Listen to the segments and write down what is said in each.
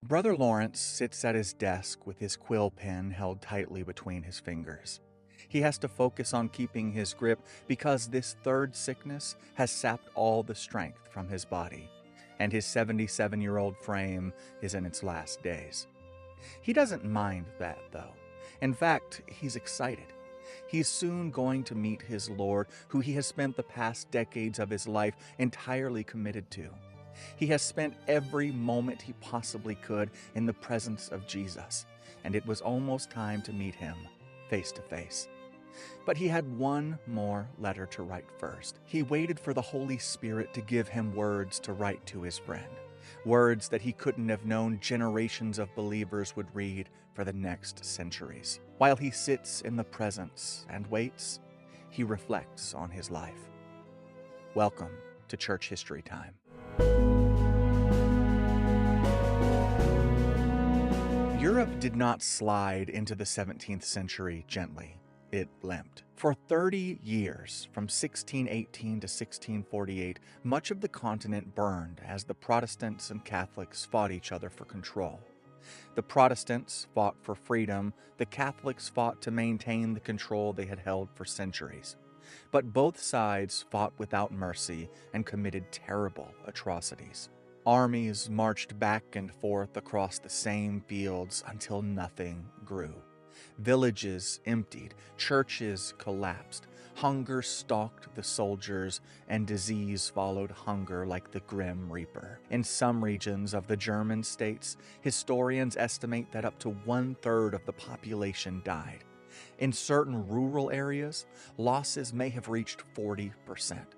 Brother Lawrence sits at his desk with his quill pen held tightly between his fingers. He has to focus on keeping his grip because this third sickness has sapped all the strength from his body, and his 77-year-old frame is in its last days. He doesn't mind that, though. In fact, he's excited. He's soon going to meet his Lord, who he has spent the past decades of his life entirely committed to. He has spent every moment he possibly could in the presence of Jesus, and it was almost time to meet him face to face. But he had one more letter to write first. He waited for the Holy Spirit to give him words to write to his friend, words that he couldn't have known generations of believers would read for the next centuries. While he sits in the presence and waits, he reflects on his life. Welcome to Church History Time. Europe did not slide into the 17th century gently. It limped. For 30 years, from 1618 to 1648, much of the continent burned as the Protestants and Catholics fought each other for control. The Protestants fought for freedom, the Catholics fought to maintain the control they had held for centuries. But both sides fought without mercy and committed terrible atrocities. Armies marched back and forth across the same fields until nothing grew. Villages emptied, churches collapsed, hunger stalked the soldiers, and disease followed hunger like the Grim Reaper. In some regions of the German states, historians estimate that up to 1/3 of the population died. In certain rural areas, losses may have reached 40%.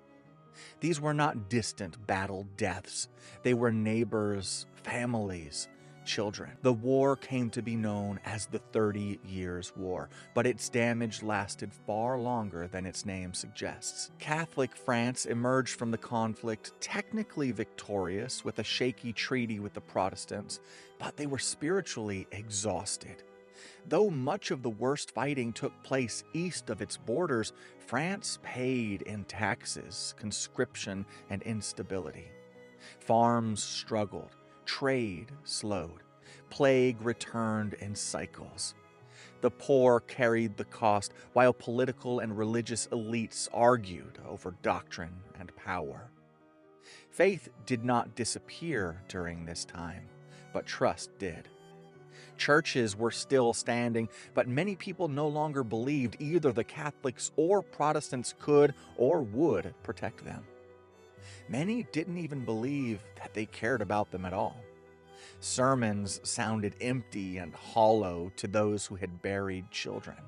These were not distant battle deaths. They were neighbors, families, children. The war came to be known as the 30 Years' War, but its damage lasted far longer than its name suggests. Catholic France emerged from the conflict technically victorious with a shaky treaty with the Protestants, but they were spiritually exhausted. Though much of the worst fighting took place east of its borders, France paid in taxes, conscription, and instability. Farms struggled. Trade slowed. Plague returned in cycles. The poor carried the cost, while political and religious elites argued over doctrine and power. Faith did not disappear during this time, but trust did. Churches were still standing, but many people no longer believed either the Catholics or Protestants could or would protect them. Many didn't even believe that they cared about them at all. Sermons sounded empty and hollow to those who had buried children.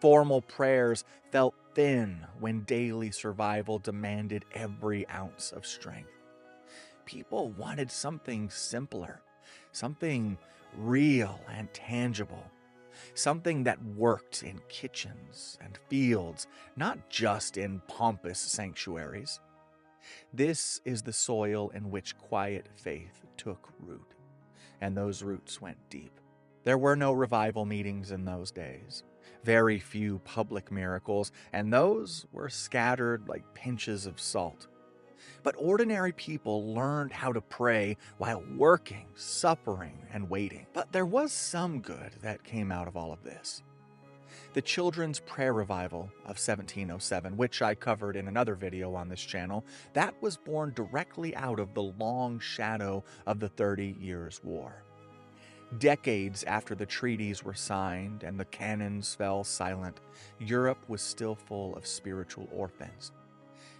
Formal prayers felt thin when daily survival demanded every ounce of strength. People wanted something simpler, something real and tangible, something that worked in kitchens and fields, not just in pompous sanctuaries. This is the soil in which quiet faith took root, and those roots went deep. There were no revival meetings in those days, very few public miracles, and those were scattered like pinches of salt. But ordinary people learned how to pray while working, suffering, and waiting. But there was some good that came out of all of this. The Children's Prayer Revival of 1707, which I covered in another video on this channel, that was born directly out of the long shadow of the 30 Years' War. Decades after the treaties were signed and the cannons fell silent, Europe was still full of spiritual orphans.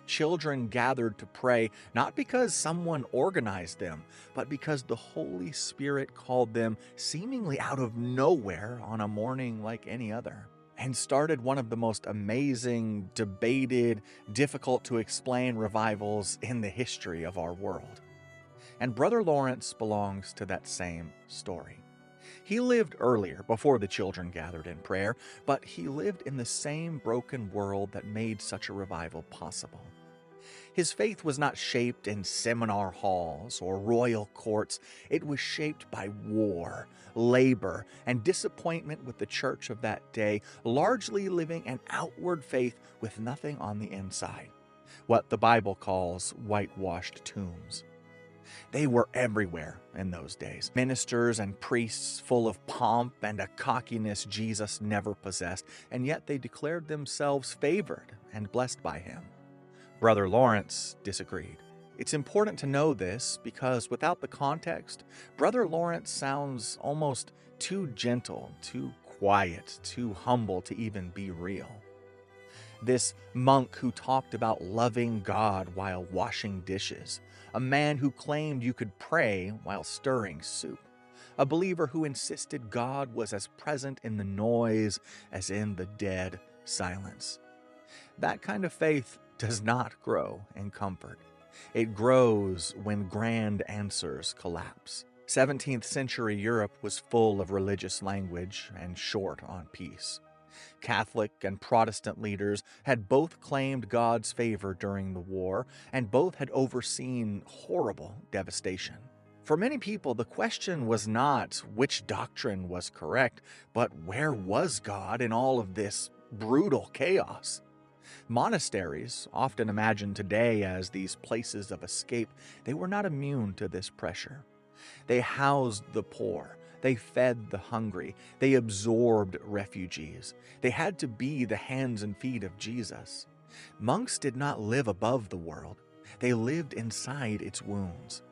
Children gathered to pray not because someone organized them, but because the Holy Spirit called them seemingly out of nowhere on a morning like any other, and started one of the most amazing, debated, difficult to explain revivals in the history of our world. And Brother Lawrence belongs to that same story. He lived earlier, before the children gathered in prayer, but he lived in the same broken world that made such a revival possible. His faith was not shaped in seminar halls or royal courts. It was shaped by war, labor, and disappointment with the church of that day, largely living an outward faith with nothing on the inside, what the Bible calls whitewashed tombs. They were everywhere in those days. Ministers and priests full of pomp and a cockiness Jesus never possessed, and yet they declared themselves favored and blessed by him. Brother Lawrence disagreed. It's important to know this because without the context, Brother Lawrence sounds almost too gentle, too quiet, too humble to even be real. This monk who talked about loving God while washing dishes, a man who claimed you could pray while stirring soup, a believer who insisted God was as present in the noise as in the dead silence. That kind of faith does not grow in comfort. It grows when grand answers collapse. 17th century Europe was full of religious language and short on peace. Catholic and Protestant leaders had both claimed God's favor during the war, and both had overseen horrible devastation. For many people, the question was not which doctrine was correct, but where was God in all of this brutal chaos? Monasteries, often imagined today as these places of escape, they were not immune to this pressure. They housed the poor. They fed the hungry. They absorbed refugees. They had to be the hands and feet of Jesus. Monks did not live above the world. They lived inside its wounds.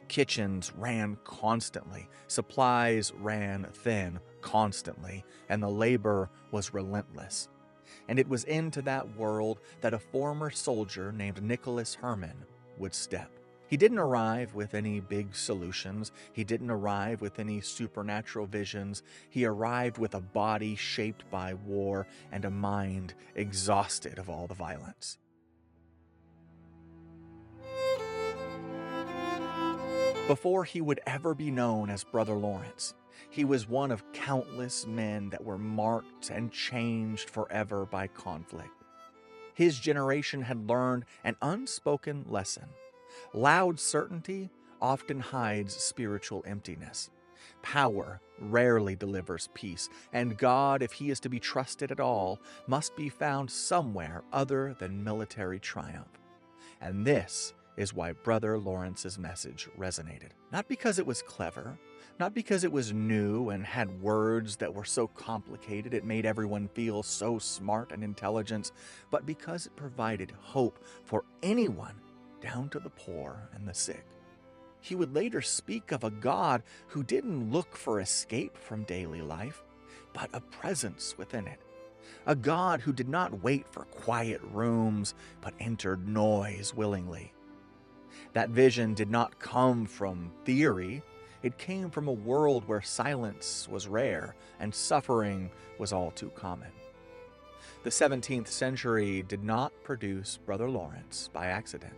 Kitchens ran constantly. Supplies ran thin constantly. And the labor was relentless. And it was into that world that a former soldier named Nicholas Herman would step. He didn't arrive with any big solutions. He didn't arrive with any supernatural visions. He arrived with a body shaped by war and a mind exhausted of all the violence. Before he would ever be known as Brother Lawrence, he was one of countless men that were marked and changed forever by conflict. His generation had learned an unspoken lesson. Loud certainty often hides spiritual emptiness. Power rarely delivers peace, and God, if he is to be trusted at all, must be found somewhere other than military triumph. And this is why Brother Lawrence's message resonated. Not because it was clever, not because it was new and had words that were so complicated it made everyone feel so smart and intelligent, but because it provided hope for anyone, down to the poor and the sick. He would later speak of a God who didn't look for escape from daily life, but a presence within it. A God who did not wait for quiet rooms, but entered noise willingly. That vision did not come from theory. It came from a world where silence was rare and suffering was all too common. The 17th century did not produce Brother Lawrence by accident.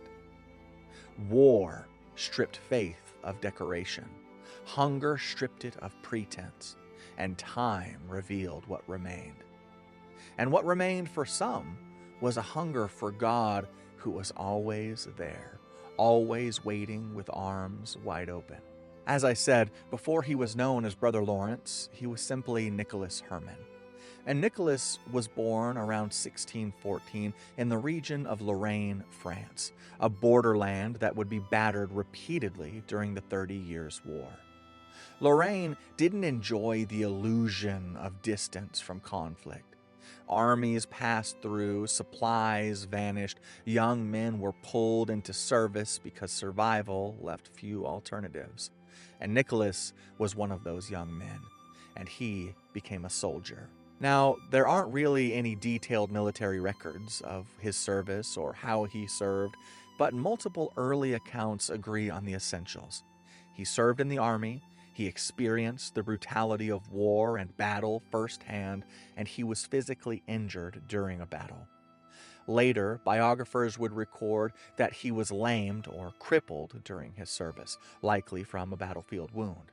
War stripped faith of decoration. Hunger stripped it of pretense. And time revealed what remained. And what remained for some was a hunger for God who was always there, always waiting with arms wide open. As I said, before he was known as Brother Lawrence, he was simply Nicholas Herman. And Nicholas was born around 1614 in the region of Lorraine, France, a borderland that would be battered repeatedly during the 30 Years' War. Lorraine didn't enjoy the illusion of distance from conflict. Armies passed through, supplies vanished, young men were pulled into service because survival left few alternatives. And Nicholas was one of those young men, and he became a soldier. Now, there aren't really any detailed military records of his service or how he served, but multiple early accounts agree on the essentials. He served in the army, he experienced the brutality of war and battle firsthand, and he was physically injured during a battle. Later, biographers would record that he was lamed or crippled during his service, likely from a battlefield wound.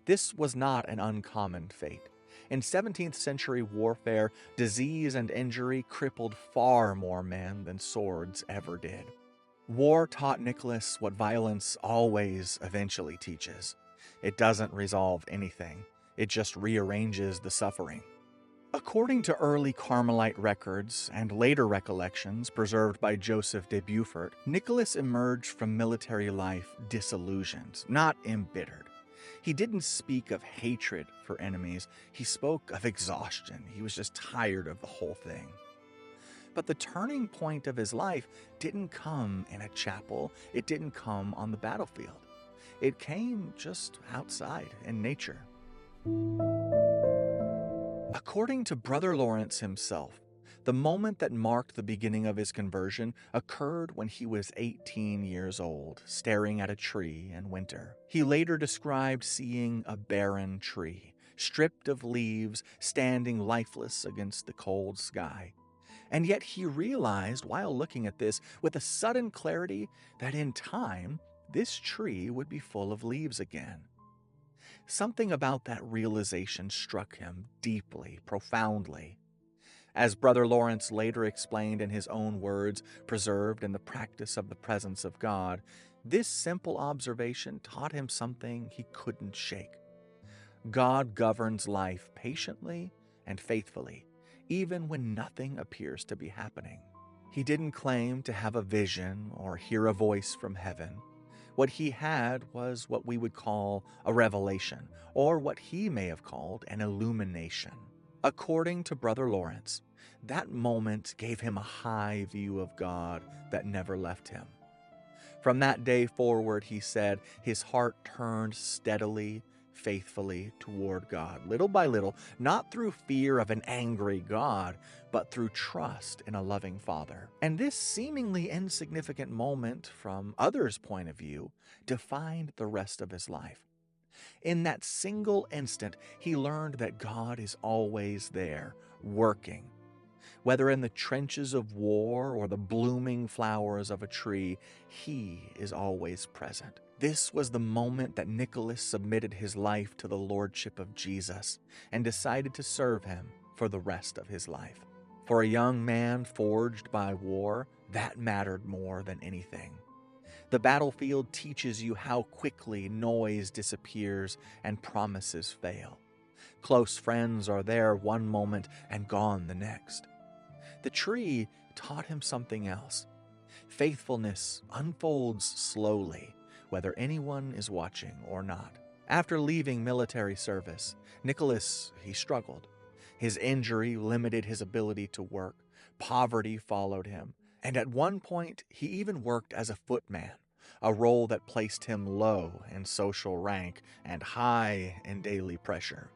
This was not an uncommon fate. In 17th century warfare, disease and injury crippled far more men than swords ever did. War taught Nicholas what violence always eventually teaches. It doesn't resolve anything. It just rearranges the suffering. According to early Carmelite records and later recollections preserved by Joseph de Beaufort, Nicholas emerged from military life disillusioned, not embittered. He didn't speak of hatred for enemies, he spoke of exhaustion. He was just tired of the whole thing. But the turning point of his life didn't come in a chapel, it didn't come on the battlefield. It came just outside in nature. According to Brother Lawrence himself, the moment that marked the beginning of his conversion occurred when he was 18 years old, staring at a tree in winter. He later described seeing a barren tree, stripped of leaves, standing lifeless against the cold sky. And yet he realized, while looking at this, with a sudden clarity, that in time, this tree would be full of leaves again. Something about that realization struck him deeply, profoundly. As Brother Lawrence later explained in his own words, preserved in the practice of the presence of God, this simple observation taught him something he couldn't shake. God governs life patiently and faithfully, even when nothing appears to be happening. He didn't claim to have a vision or hear a voice from heaven. What he had was what we would call a revelation, or what he may have called an illumination. According to Brother Lawrence, that moment gave him a high view of God that never left him. From that day forward, he said, his heart turned steadily, faithfully toward God, little by little, not through fear of an angry God, but through trust in a loving Father. And this seemingly insignificant moment, from others' point of view, defined the rest of his life. In that single instant, he learned that God is always there, working. Whether in the trenches of war or the blooming flowers of a tree, he is always present. This was the moment that Nicholas submitted his life to the lordship of Jesus and decided to serve him for the rest of his life. For a young man forged by war, that mattered more than anything. The battlefield teaches you how quickly noise disappears and promises fail. Close friends are there one moment and gone the next. The tree taught him something else. Faithfulness unfolds slowly, whether anyone is watching or not. After leaving military service, Nicholas, he struggled. His injury limited his ability to work. Poverty followed him. And at one point, he even worked as a footman, a role that placed him low in social rank and high in daily pressure.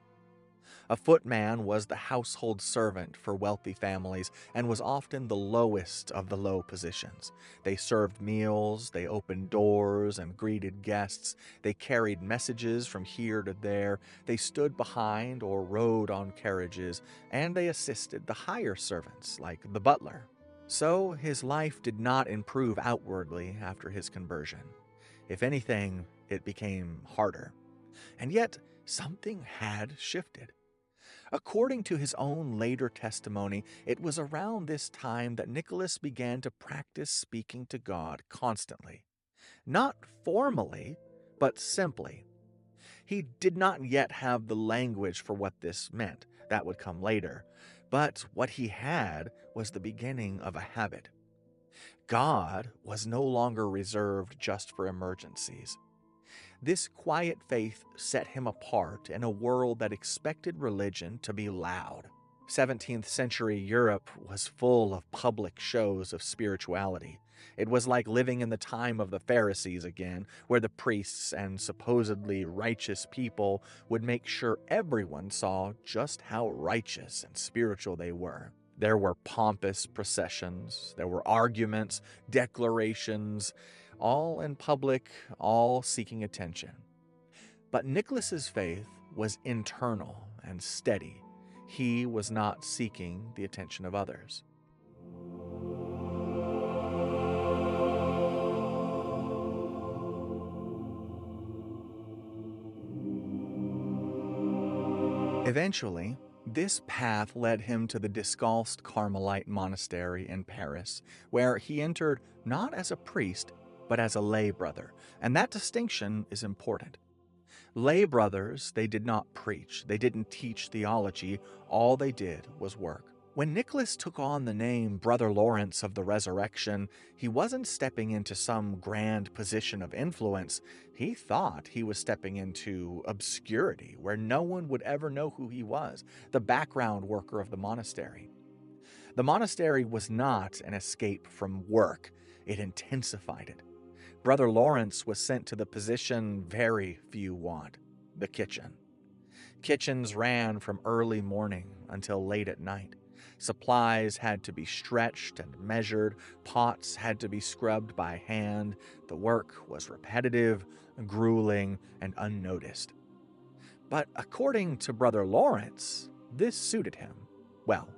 A footman was the household servant for wealthy families and was often the lowest of the low positions. They served meals, they opened doors and greeted guests, they carried messages from here to there, they stood behind or rode on carriages, and they assisted the higher servants like the butler. So his life did not improve outwardly after his conversion. If anything, it became harder. And yet, something had shifted. According to his own later testimony, it was around this time that Nicholas began to practice speaking to God constantly. Not formally, but simply. He did not yet have the language for what this meant. That would come later. But what he had was the beginning of a habit. God was no longer reserved just for emergencies. This quiet faith set him apart in a world that expected religion to be loud. 17th century Europe was full of public shows of spirituality. It was like living in the time of the Pharisees again, where the priests and supposedly righteous people would make sure everyone saw just how righteous and spiritual they were. There were pompous processions, there were arguments, declarations, all in public, all seeking attention. But Nicholas's faith was internal and steady. He was not seeking the attention of others. Eventually, this path led him to the Discalced Carmelite monastery in Paris, where he entered not as a priest, but as a lay brother, and that distinction is important. Lay brothers, they did not preach, they didn't teach theology, all they did was work. When Nicholas took on the name Brother Lawrence of the Resurrection, he wasn't stepping into some grand position of influence. He thought he was stepping into obscurity, where no one would ever know who he was, the background worker of the monastery. The monastery was not an escape from work, it intensified it. Brother Lawrence was sent to the position very few want, the kitchen. Kitchens ran from early morning until late at night. Supplies had to be stretched and measured, pots had to be scrubbed by hand. The work was repetitive, grueling, and unnoticed. But according to Brother Lawrence, this suited him. Well,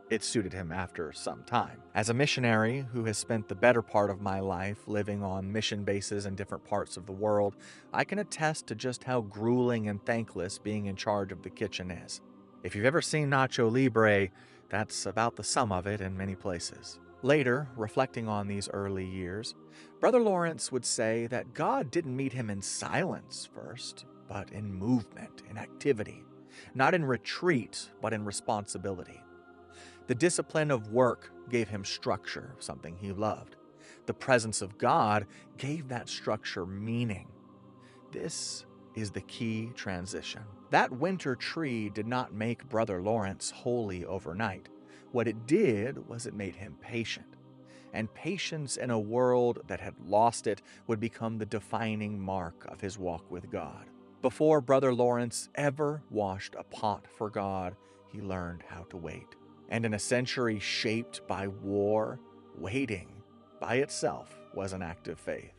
it suited him after some time. As a missionary who has spent the better part of my life living on mission bases in different parts of the world, I can attest to just how grueling and thankless being in charge of the kitchen is. If you've ever seen Nacho Libre, that's about the sum of it in many places. Later, reflecting on these early years, Brother Lawrence would say that God didn't meet him in silence first, but in movement, in activity. Not in retreat, but in responsibility. The discipline of work gave him structure, something he loved. The presence of God gave that structure meaning. This is the key transition. That winter tree did not make Brother Lawrence holy overnight. What it did was it made him patient. And patience in a world that had lost it would become the defining mark of his walk with God. Before Brother Lawrence ever washed a pot for God, he learned how to wait. And in a century shaped by war, waiting by itself was an act of faith.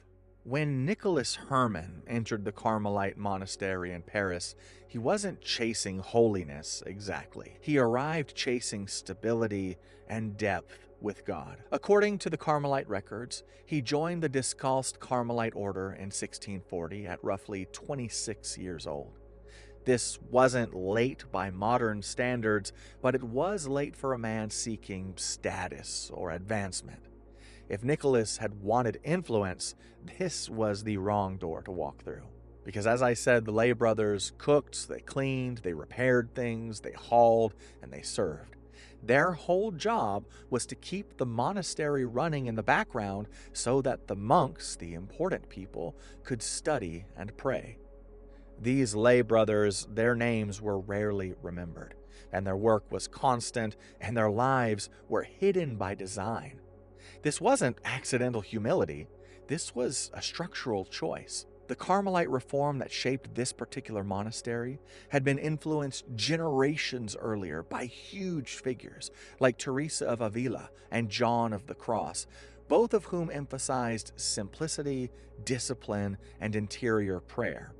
When Nicholas Herman entered the Carmelite monastery in Paris, he wasn't chasing holiness exactly. He arrived chasing stability and depth with God. According to the Carmelite records, he joined the Discalced Carmelite order in 1640 at roughly 26 years old. This wasn't late by modern standards, but it was late for a man seeking status or advancement. If Nicholas had wanted influence, this was the wrong door to walk through. Because as I said, the lay brothers cooked, they cleaned, they repaired things, they hauled, and they served. Their whole job was to keep the monastery running in the background so that the monks, the important people, could study and pray. These lay brothers, their names were rarely remembered, and their work was constant, and their lives were hidden by design. This wasn't accidental humility, this was a structural choice. The Carmelite reform that shaped this particular monastery had been influenced generations earlier by huge figures like Teresa of Avila and John of the Cross, both of whom emphasized simplicity, discipline, and interior prayer.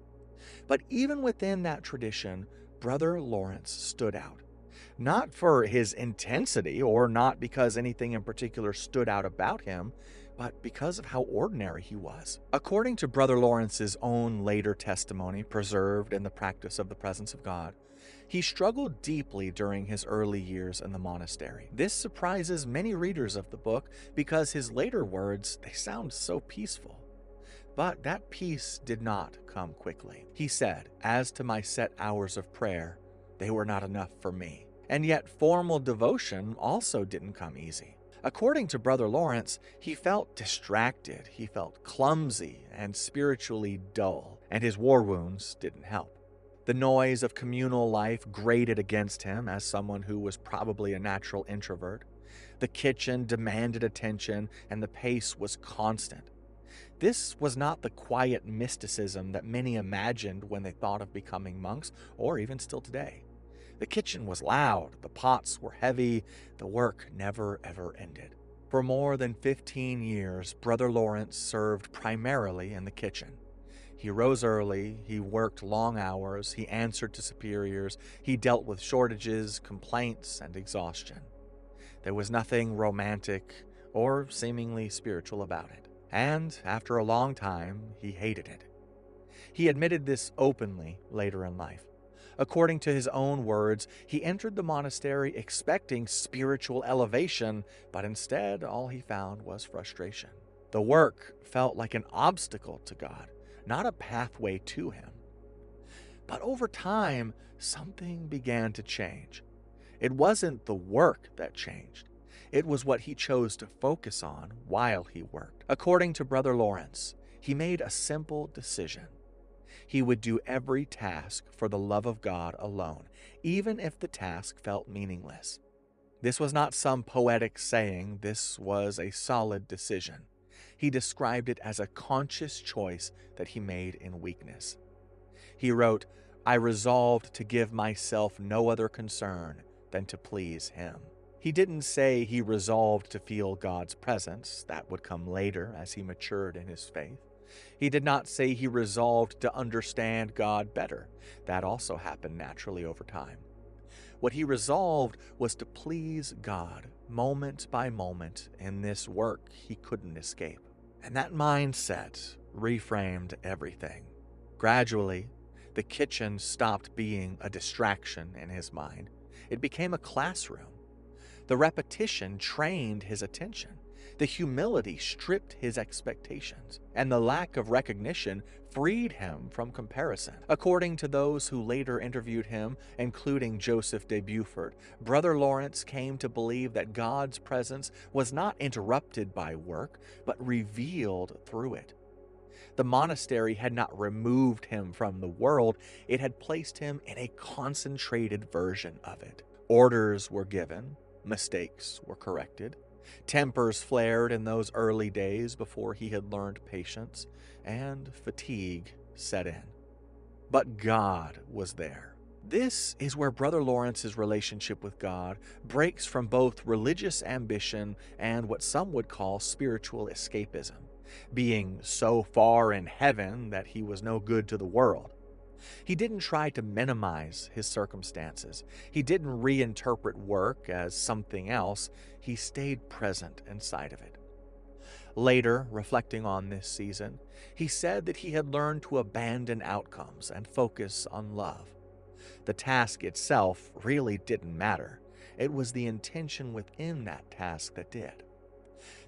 But even within that tradition, Brother Lawrence stood out. Not for his intensity or not because anything in particular stood out about him, but because of how ordinary he was. According to Brother Lawrence's own later testimony preserved in the Practice of the Presence of God, he struggled deeply during his early years in the monastery. This surprises many readers of the book because his later words, they sound so peaceful. But that peace did not come quickly. He said, "As to my set hours of prayer, they were not enough for me." And yet formal devotion also didn't come easy. According to Brother Lawrence, he felt distracted, he felt clumsy and spiritually dull, and his war wounds didn't help. The noise of communal life grated against him as someone who was probably a natural introvert. The kitchen demanded attention, and the pace was constant. This was not the quiet mysticism that many imagined when they thought of becoming monks, or even still today. The kitchen was loud, the pots were heavy, the work never ever ended. For more than 15 years, Brother Lawrence served primarily in the kitchen. He rose early, he worked long hours, he answered to superiors, he dealt with shortages, complaints, and exhaustion. There was nothing romantic or seemingly spiritual about it. And after a long time, he hated it. He admitted this openly later in life. According to his own words, he entered the monastery expecting spiritual elevation, but instead all he found was frustration. The work felt like an obstacle to God, not a pathway to him. But over time, something began to change. It wasn't the work that changed. It was what he chose to focus on while he worked. According to Brother Lawrence, he made a simple decision. He would do every task for the love of God alone, even if the task felt meaningless. This was not some poetic saying, this was a solid decision. He described it as a conscious choice that he made in weakness. He wrote, "I resolved to give myself no other concern than to please him." He didn't say he resolved to feel God's presence. That would come later as he matured in his faith. He did not say he resolved to understand God better. That also happened naturally over time. What he resolved was to please God moment by moment in this work he couldn't escape. And that mindset reframed everything. Gradually, the kitchen stopped being a distraction in his mind. It became a classroom. The repetition trained his attention. The humility stripped his expectations, and the lack of recognition freed him from comparison. According to those who later interviewed him, including Joseph de Beaufort, Brother Lawrence came to believe that God's presence was not interrupted by work, but revealed through it. The monastery had not removed him from the world, it had placed him in a concentrated version of it. Orders were given, mistakes were corrected, tempers flared in those early days before he had learned patience, and fatigue set in. But God was there. This is where Brother Lawrence's relationship with God breaks from both religious ambition and what some would call spiritual escapism, being so far in heaven that he was no good to the world. He didn't try to minimize his circumstances. He didn't reinterpret work as something else. He stayed present inside of it. Later, reflecting on this season, he said that he had learned to abandon outcomes and focus on love. The task itself really didn't matter. It was the intention within that task that did.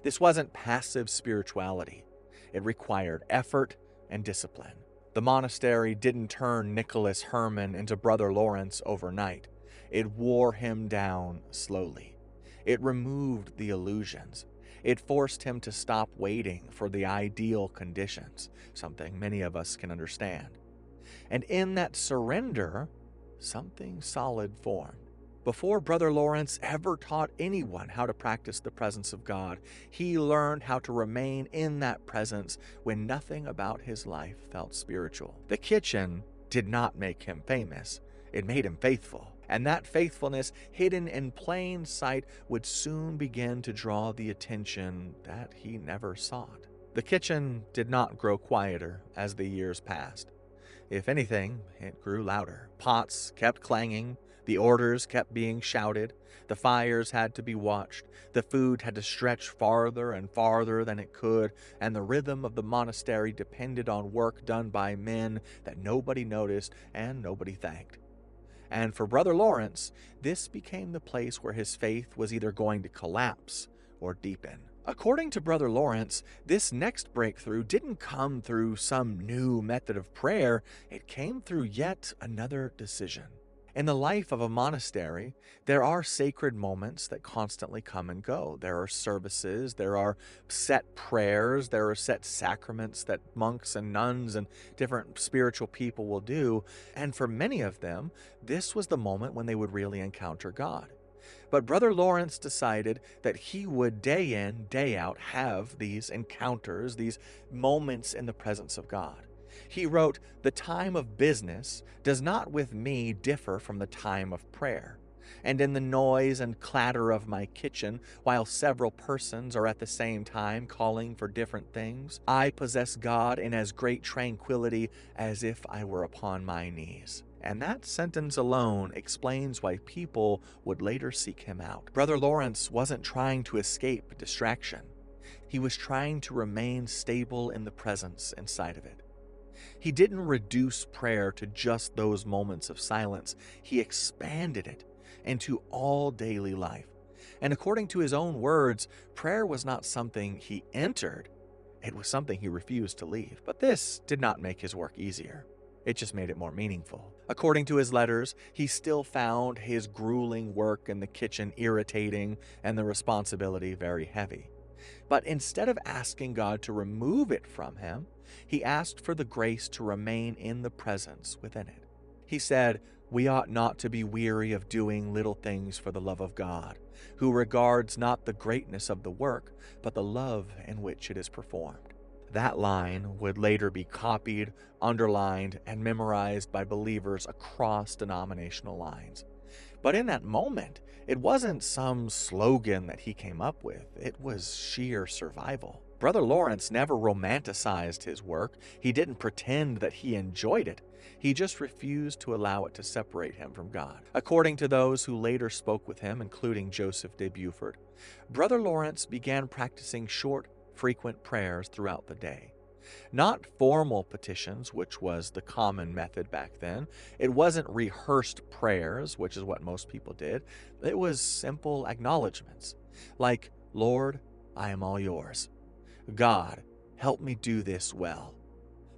This wasn't passive spirituality. It required effort and discipline. The monastery didn't turn Nicholas Herman into Brother Lawrence overnight. It wore him down slowly. It removed the illusions. It forced him to stop waiting for the ideal conditions, something many of us can understand. And in that surrender, something solid formed. Before Brother Lawrence ever taught anyone how to practice the presence of God, he learned how to remain in that presence when nothing about his life felt spiritual. The kitchen did not make him famous. It made him faithful. And that faithfulness, hidden in plain sight, would soon begin to draw the attention that he never sought. The kitchen did not grow quieter as the years passed. If anything, it grew louder. Pots kept clanging. The orders kept being shouted, the fires had to be watched, the food had to stretch farther and farther than it could, and the rhythm of the monastery depended on work done by men that nobody noticed and nobody thanked. And for Brother Lawrence, this became the place where his faith was either going to collapse or deepen. According to Brother Lawrence, this next breakthrough didn't come through some new method of prayer, it came through yet another decision. In the life of a monastery, there are sacred moments that constantly come and go. There are services, there are set prayers, there are set sacraments that monks and nuns and different spiritual people will do, and for many of them, this was the moment when they would really encounter God. But Brother Lawrence decided that he would day in, day out have these encounters, these moments in the presence of God. He wrote, "The time of business does not with me differ from the time of prayer. And in the noise and clatter of my kitchen, while several persons are at the same time calling for different things, I possess God in as great tranquility as if I were upon my knees." And that sentence alone explains why people would later seek him out. Brother Lawrence wasn't trying to escape distraction. He was trying to remain stable in the presence inside of it. He didn't reduce prayer to just those moments of silence. He expanded it into all daily life. And according to his own words, prayer was not something he entered. It was something he refused to leave. But this did not make his work easier. It just made it more meaningful. According to his letters, he still found his grueling work in the kitchen irritating and the responsibility very heavy. But instead of asking God to remove it from him, he asked for the grace to remain in the presence within it. He said, "We ought not to be weary of doing little things for the love of God, who regards not the greatness of the work, but the love in which it is performed." That line would later be copied, underlined, and memorized by believers across denominational lines. But in that moment, it wasn't some slogan that he came up with, it was sheer survival. Brother Lawrence never romanticized his work. He didn't pretend that he enjoyed it. He just refused to allow it to separate him from God. According to those who later spoke with him, including Joseph de Beaufort, Brother Lawrence began practicing short, frequent prayers throughout the day. Not formal petitions, which was the common method back then. It wasn't rehearsed prayers, which is what most people did. It was simple acknowledgments, like, "Lord, I am all yours. God, help me do this well.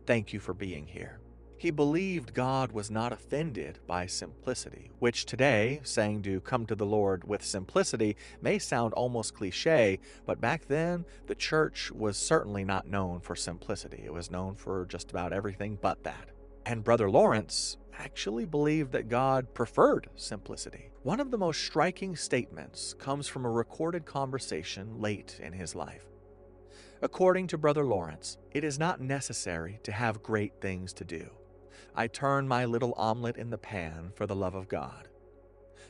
Thank you for being here." He believed God was not offended by simplicity, which today, saying to come to the Lord with simplicity, may sound almost cliche, but back then, the church was certainly not known for simplicity. It was known for just about everything but that. And Brother Lawrence actually believed that God preferred simplicity. One of the most striking statements comes from a recorded conversation late in his life. According to Brother Lawrence, "It is not necessary to have great things to do. I turn my little omelet in the pan for the love of God."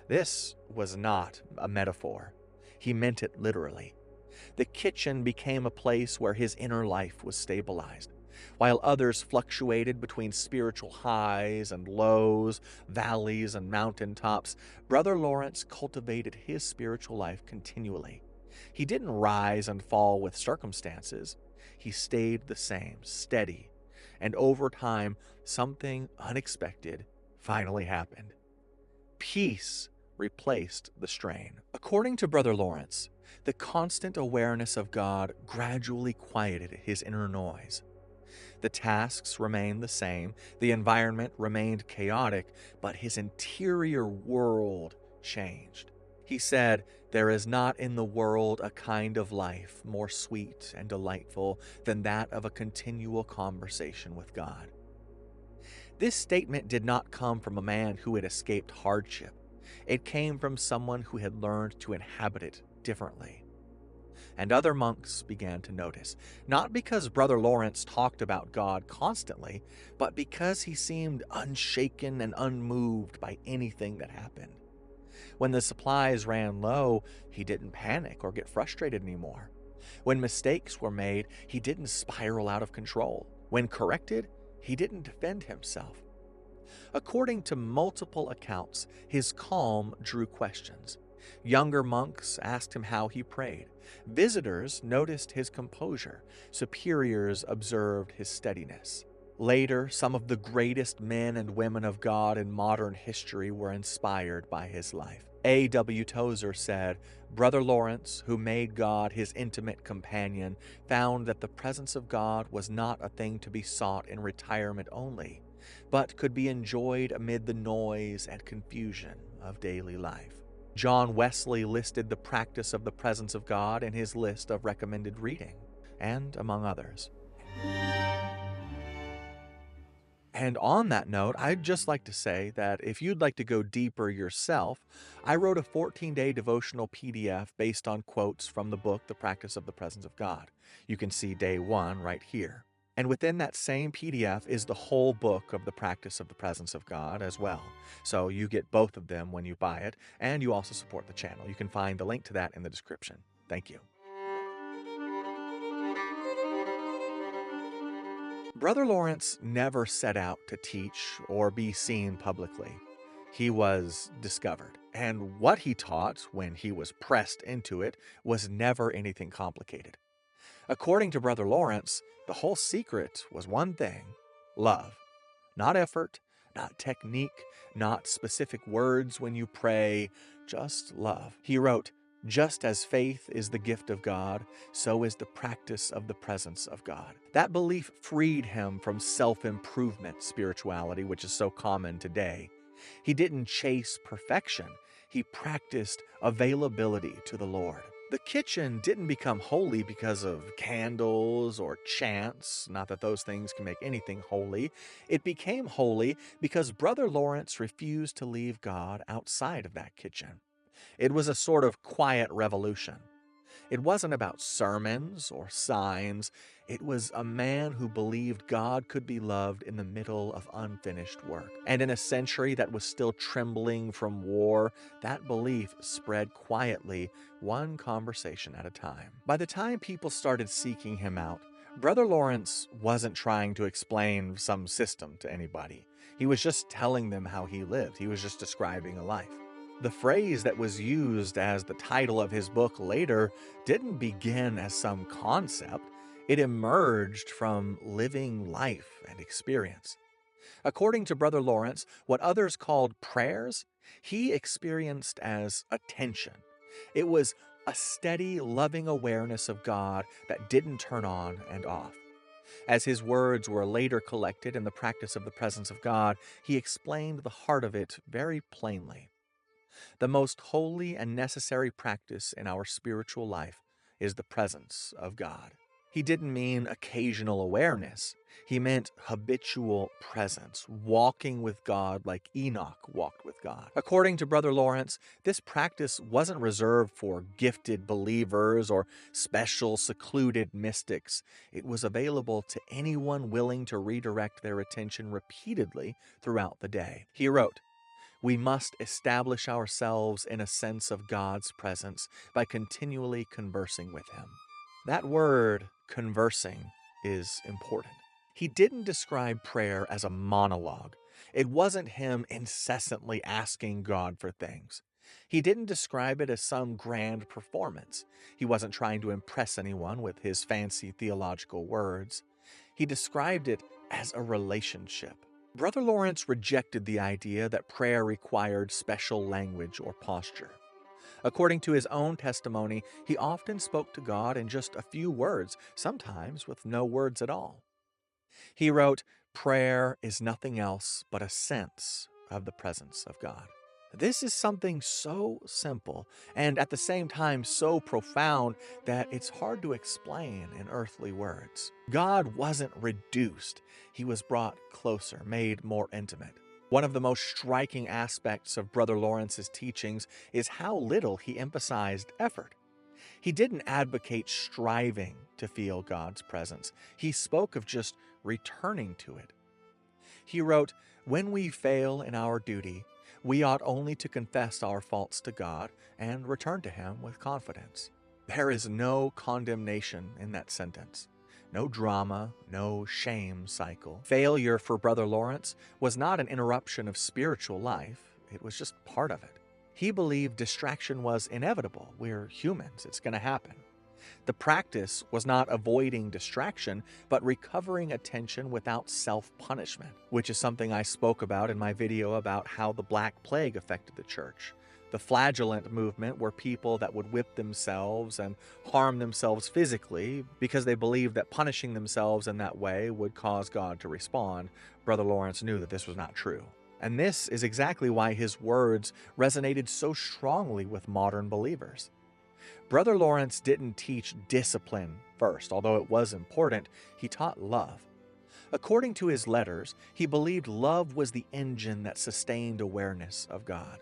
This was not a metaphor. He meant it literally. The kitchen became a place where his inner life was stabilized. While others fluctuated between spiritual highs and lows, valleys and mountaintops, Brother Lawrence cultivated his spiritual life continually. He didn't rise and fall with circumstances. He stayed the same, steady. And over time, something unexpected finally happened. Peace replaced the strain. According to Brother Lawrence, the constant awareness of God gradually quieted his inner noise. The tasks remained the same, the environment remained chaotic, but his interior world changed. He said, "There is not in the world a kind of life more sweet and delightful than that of a continual conversation with God." This statement did not come from a man who had escaped hardship. It came from someone who had learned to inhabit it differently. And other monks began to notice, not because Brother Lawrence talked about God constantly, but because he seemed unshaken and unmoved by anything that happened. When the supplies ran low, he didn't panic or get frustrated anymore. When mistakes were made, he didn't spiral out of control. When corrected, he didn't defend himself. According to multiple accounts, his calm drew questions. Younger monks asked him how he prayed. Visitors noticed his composure. Superiors observed his steadiness. Later, some of the greatest men and women of God in modern history were inspired by his life. A.W. Tozer said, "Brother Lawrence, who made God his intimate companion, found that the presence of God was not a thing to be sought in retirement only, but could be enjoyed amid the noise and confusion of daily life." John Wesley listed the practice of the presence of God in his list of recommended reading, and among others. And on that note, I'd just like to say that if you'd like to go deeper yourself, I wrote a 14-day devotional PDF based on quotes from the book, The Practice of the Presence of God. You can see day 1 right here. And within that same PDF is the whole book of The Practice of the Presence of God as well. So you get both of them when you buy it, and you also support the channel. You can find the link to that in the description. Thank you. Brother Lawrence never set out to teach or be seen publicly. He was discovered, and what he taught when he was pressed into it was never anything complicated. According to Brother Lawrence, the whole secret was one thing: love. Not effort, not technique, not specific words when you pray, just love. He wrote, Just as faith is the gift of God, so is the practice of the presence of God. That belief freed him from self-improvement spirituality, which is so common today. He didn't chase perfection. He practiced availability to the Lord. The kitchen didn't become holy because of candles or chants, not that those things can make anything holy. It became holy because Brother Lawrence refused to leave God outside of that kitchen. It was a sort of quiet revolution. It wasn't about sermons or signs. It was a man who believed God could be loved in the middle of unfinished work. And in a century that was still trembling from war, that belief spread quietly, one conversation at a time. By the time people started seeking him out, Brother Lawrence wasn't trying to explain some system to anybody. He was just telling them how he lived. He was just describing a life. The phrase that was used as the title of his book later didn't begin as some concept. It emerged from living life and experience. According to Brother Lawrence, what others called prayers, he experienced as attention. It was a steady, loving awareness of God that didn't turn on and off. As his words were later collected in the practice of the presence of God, he explained the heart of it very plainly. The most holy and necessary practice in our spiritual life is the presence of God. He didn't mean occasional awareness. He meant habitual presence, walking with God like Enoch walked with God. According to Brother Lawrence, this practice wasn't reserved for gifted believers or special secluded mystics. It was available to anyone willing to redirect their attention repeatedly throughout the day. He wrote, "We must establish ourselves in a sense of God's presence by continually conversing with Him." That word, conversing, is important. He didn't describe prayer as a monologue. It wasn't him incessantly asking God for things. He didn't describe it as some grand performance. He wasn't trying to impress anyone with his fancy theological words. He described it as a relationship. Brother Lawrence rejected the idea that prayer required special language or posture. According to his own testimony, he often spoke to God in just a few words, sometimes with no words at all. He wrote, "Prayer is nothing else but a sense of the presence of God." This is something so simple and at the same time so profound that it's hard to explain in earthly words. God wasn't reduced. He was brought closer, made more intimate. One of the most striking aspects of Brother Lawrence's teachings is how little he emphasized effort. He didn't advocate striving to feel God's presence. He spoke of just returning to it. He wrote, "When we fail in our duty, we ought only to confess our faults to God and return to Him with confidence." There is no condemnation in that sentence. No drama, no shame cycle. Failure for Brother Lawrence was not an interruption of spiritual life. It was just part of it. He believed distraction was inevitable. We're humans. It's going to happen. The practice was not avoiding distraction, but recovering attention without self-punishment, which is something I spoke about in my video about how the Black Plague affected the church. The flagellant movement were people that would whip themselves and harm themselves physically because they believed that punishing themselves in that way would cause God to respond. Brother Lawrence knew that this was not true. And this is exactly why his words resonated so strongly with modern believers. Brother Lawrence didn't teach discipline first, although it was important. He taught love. According to his letters, he believed love was the engine that sustained awareness of God.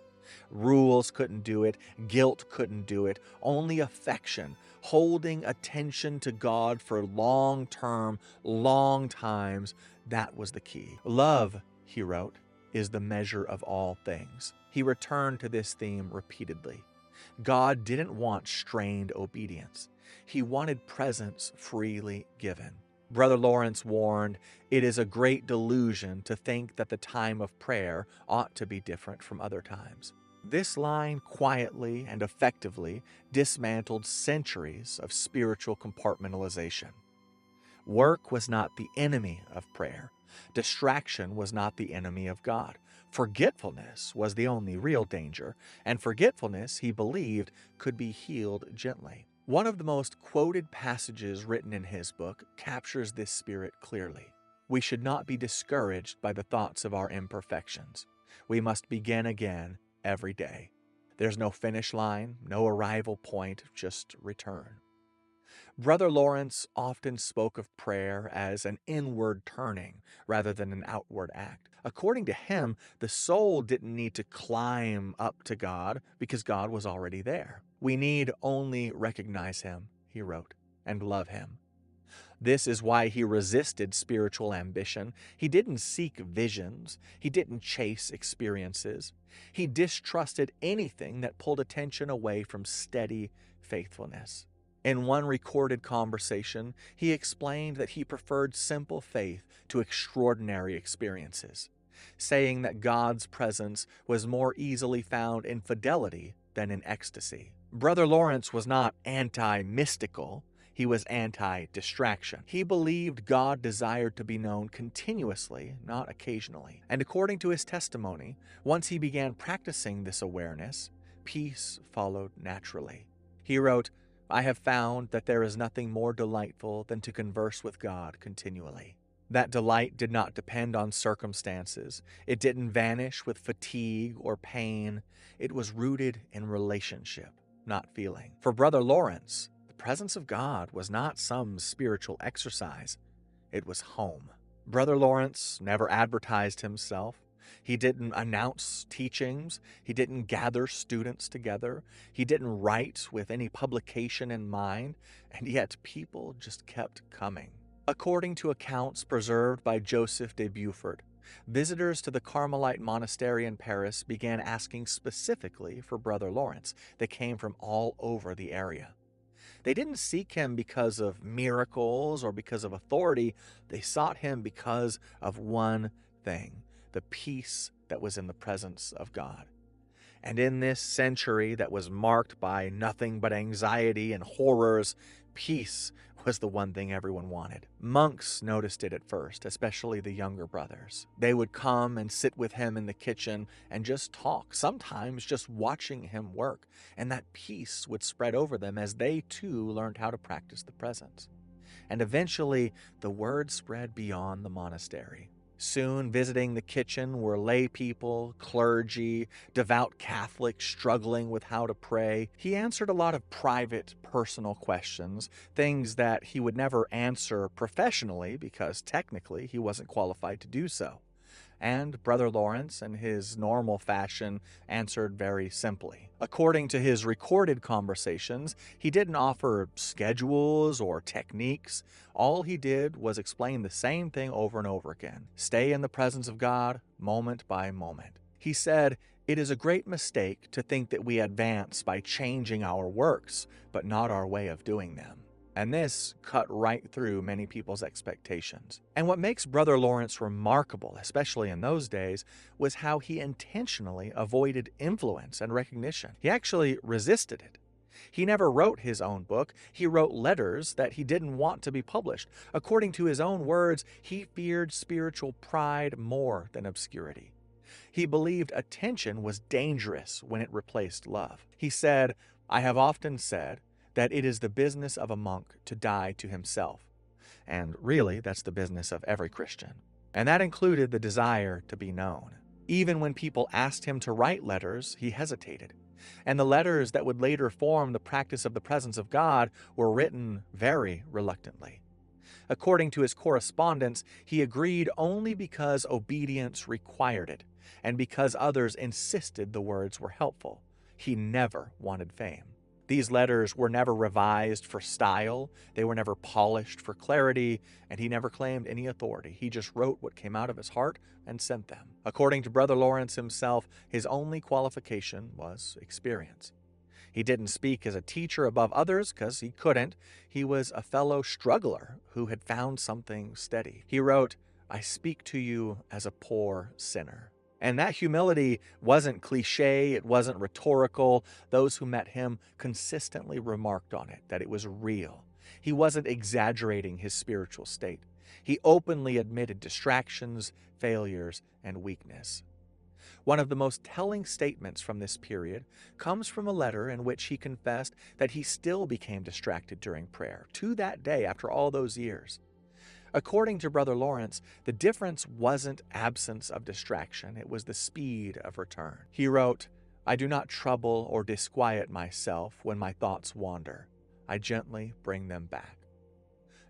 Rules couldn't do it, guilt couldn't do it, only affection, holding attention to God for long-term, long times, that was the key. Love, he wrote, is the measure of all things. He returned to this theme repeatedly. God didn't want strained obedience. He wanted presence freely given. Brother Lawrence warned, "It is a great delusion to think that the time of prayer ought to be different from other times." This line quietly and effectively dismantled centuries of spiritual compartmentalization. Work was not the enemy of prayer. Distraction was not the enemy of God. Forgetfulness was the only real danger, and forgetfulness, he believed, could be healed gently. One of the most quoted passages written in his book captures this spirit clearly. We should not be discouraged by the thoughts of our imperfections. We must begin again every day. There's no finish line, no arrival point, just return. Brother Lawrence often spoke of prayer as an inward turning rather than an outward act. According to him, the soul didn't need to climb up to God because God was already there. We need only recognize Him, he wrote, and love Him. This is why he resisted spiritual ambition. He didn't seek visions. He didn't chase experiences. He distrusted anything that pulled attention away from steady faithfulness. In one recorded conversation, he explained that he preferred simple faith to extraordinary experiences, saying that God's presence was more easily found in fidelity than in ecstasy. Brother Lawrence was not anti-mystical. He was anti-distraction. He believed God desired to be known continuously, not occasionally. And according to his testimony, once he began practicing this awareness, peace followed naturally. He wrote, "I have found that there is nothing more delightful than to converse with God continually." That delight did not depend on circumstances. It didn't vanish with fatigue or pain. It was rooted in relationship, not feeling. For Brother Lawrence, the presence of God was not some spiritual exercise. It was home. Brother Lawrence never advertised himself. He didn't announce teachings. He didn't gather students together. He didn't write with any publication in mind. And yet people just kept coming. According to accounts preserved by Joseph de Beaufort, visitors to the Carmelite monastery in Paris began asking specifically for Brother Lawrence. They came from all over the area. They didn't seek him because of miracles or because of authority. They sought him because of one thing: the peace that was in the presence of God. And in this century that was marked by nothing but anxiety and horrors, peace was the one thing everyone wanted. Monks noticed it at first, especially the younger brothers. They would come and sit with him in the kitchen and just talk, sometimes just watching him work, and that peace would spread over them as they too learned how to practice the presence. And eventually, the word spread beyond the monastery. Soon, visiting the kitchen were lay people, clergy, devout Catholics struggling with how to pray. He answered a lot of private, personal questions, things that he would never answer professionally because technically he wasn't qualified to do so. And Brother Lawrence, in his normal fashion, answered very simply. According to his recorded conversations, he didn't offer schedules or techniques. All he did was explain the same thing over and over again. Stay in the presence of God, moment by moment. He said, "It is a great mistake to think that we advance by changing our works, but not our way of doing them." And this cut right through many people's expectations. And what makes Brother Lawrence remarkable, especially in those days, was how he intentionally avoided influence and recognition. He actually resisted it. He never wrote his own book. He wrote letters that he didn't want to be published. According to his own words, he feared spiritual pride more than obscurity. He believed attention was dangerous when it replaced love. He said, "I have often said that it is the business of a monk to die to himself. And really, that's the business of every Christian." And that included the desire to be known. Even when people asked him to write letters, he hesitated. And the letters that would later form the practice of the presence of God were written very reluctantly. According to his correspondence, he agreed only because obedience required it, and because others insisted the words were helpful. He never wanted fame. These letters were never revised for style, they were never polished for clarity, and he never claimed any authority. He just wrote what came out of his heart and sent them. According to Brother Lawrence himself, his only qualification was experience. He didn't speak as a teacher above others because he couldn't. He was a fellow struggler who had found something steady. He wrote, "I speak to you as a poor sinner." And that humility wasn't cliche, it wasn't rhetorical. Those who met him consistently remarked on it, that it was real. He wasn't exaggerating his spiritual state. He openly admitted distractions, failures, and weakness. One of the most telling statements from this period comes from a letter in which he confessed that he still became distracted during prayer, to that day after all those years. According to Brother Lawrence, the difference wasn't absence of distraction, it was the speed of return. He wrote, "I do not trouble or disquiet myself when my thoughts wander. I gently bring them back."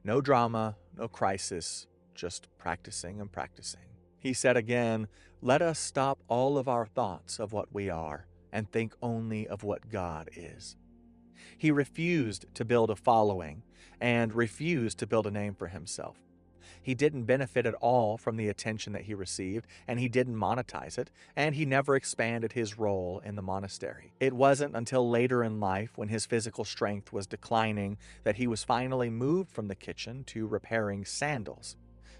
No drama, no crisis, just practicing and practicing. He said again, "Let us stop all of our thoughts of what we are and think only of what God is." He refused to build a following and refused to build a name for himself. He didn't benefit at all from the attention that he received, and he didn't monetize it, and he never expanded his role in the monastery. It wasn't until later in life, when his physical strength was declining, that he was finally moved from the kitchen to repairing sandals,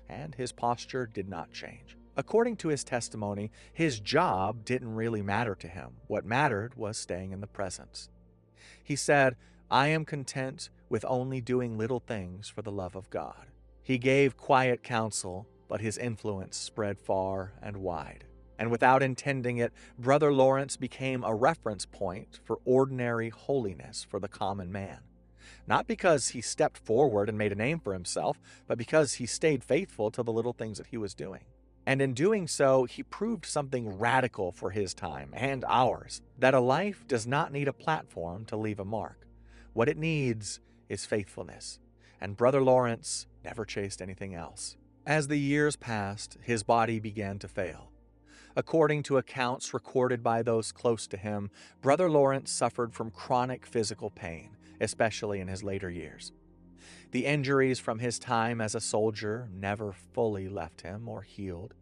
and his posture did not change. According to his testimony, his job didn't really matter to him. What mattered was staying in the presence. He said, "I am content with only doing little things for the love of God." He gave quiet counsel, but his influence spread far and wide. And without intending it, Brother Lawrence became a reference point for ordinary holiness for the common man. Not because he stepped forward and made a name for himself, but because he stayed faithful to the little things that he was doing. And in doing so, he proved something radical for his time and ours, that a life does not need a platform to leave a mark. What it needs is faithfulness. And Brother Lawrence never chased anything else. As the years passed, his body began to fail. According to accounts recorded by those close to him, Brother Lawrence suffered from chronic physical pain, especially in his later years. The injuries from his time as a soldier never fully left him or healed.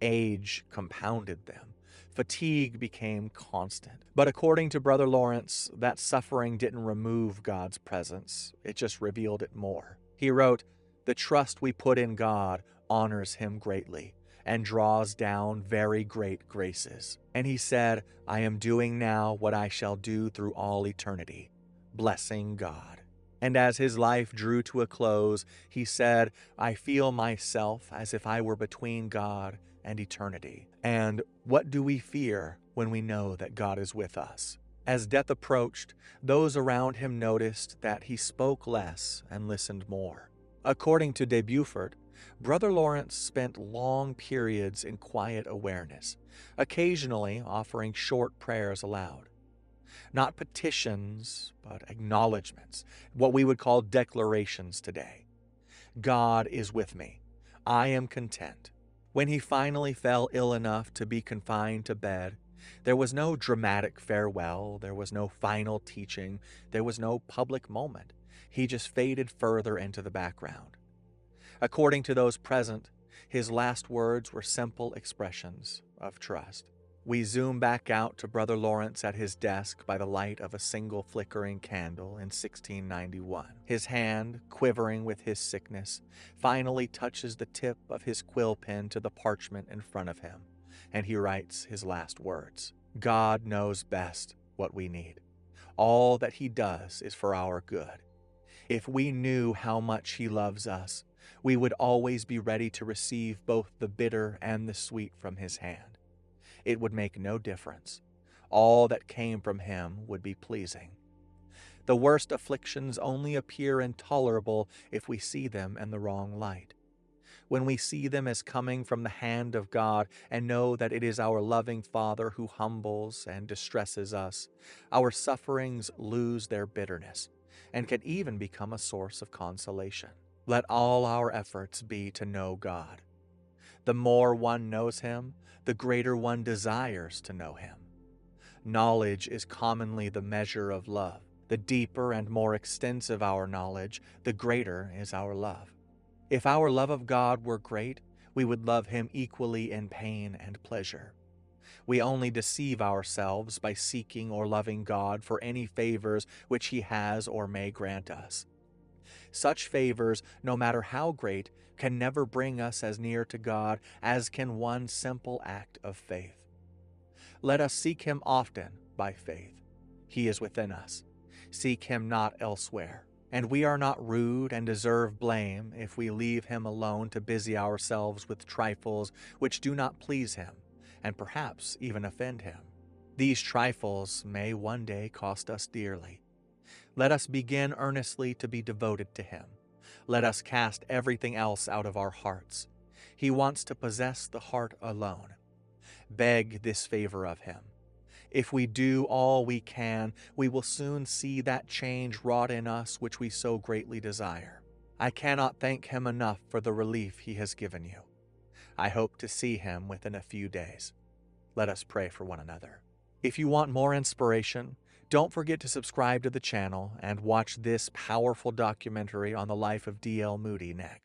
Age compounded them. Fatigue became constant. But according to Brother Lawrence, that suffering didn't remove God's presence, it just revealed it more. He wrote, "The trust we put in God honors Him greatly and draws down very great graces." And he said, "I am doing now what I shall do through all eternity, blessing God." And as his life drew to a close, he said, "I feel myself as if I were between God and eternity. And what do we fear when we know that God is with us?" As death approached, those around him noticed that he spoke less and listened more. According to de Beaufort, Brother Lawrence spent long periods in quiet awareness, occasionally offering short prayers aloud. Not petitions, but acknowledgments, what we would call declarations today. God is with me. I am content. When he finally fell ill enough to be confined to bed, there was no dramatic farewell, there was no final teaching, there was no public moment. He just faded further into the background. According to those present, his last words were simple expressions of trust. We zoom back out to Brother Lawrence at his desk by the light of a single flickering candle in 1691. His hand, quivering with his sickness, finally touches the tip of his quill pen to the parchment in front of him, and he writes his last words. God knows best what we need. All that he does is for our good. If we knew how much he loves us, we would always be ready to receive both the bitter and the sweet from his hand. It would make no difference. All that came from him would be pleasing. The worst afflictions only appear intolerable if we see them in the wrong light. When we see them as coming from the hand of God and know that it is our loving Father who humbles and distresses us, our sufferings lose their bitterness and can even become a source of consolation. Let all our efforts be to know God. The more one knows him, the greater one desires to know him. Knowledge is commonly the measure of love. The deeper and more extensive our knowledge, the greater is our love. If our love of God were great, we would love him equally in pain and pleasure. We only deceive ourselves by seeking or loving God for any favors which he has or may grant us. Such favors, no matter how great, can never bring us as near to God as can one simple act of faith. Let us seek him often by faith. He is within us. Seek him not elsewhere. And we are not rude and deserve blame if we leave him alone to busy ourselves with trifles which do not please him, and perhaps even offend him. These trifles may one day cost us dearly. Let us begin earnestly to be devoted to him. Let us cast everything else out of our hearts. He wants to possess the heart alone. Beg this favor of him. If we do all we can, we will soon see that change wrought in us which we so greatly desire. I cannot thank him enough for the relief he has given you. I hope to see him within a few days. Let us pray for one another. If you want more inspiration, don't forget to subscribe to the channel and watch this powerful documentary on the life of D.L. Moody next.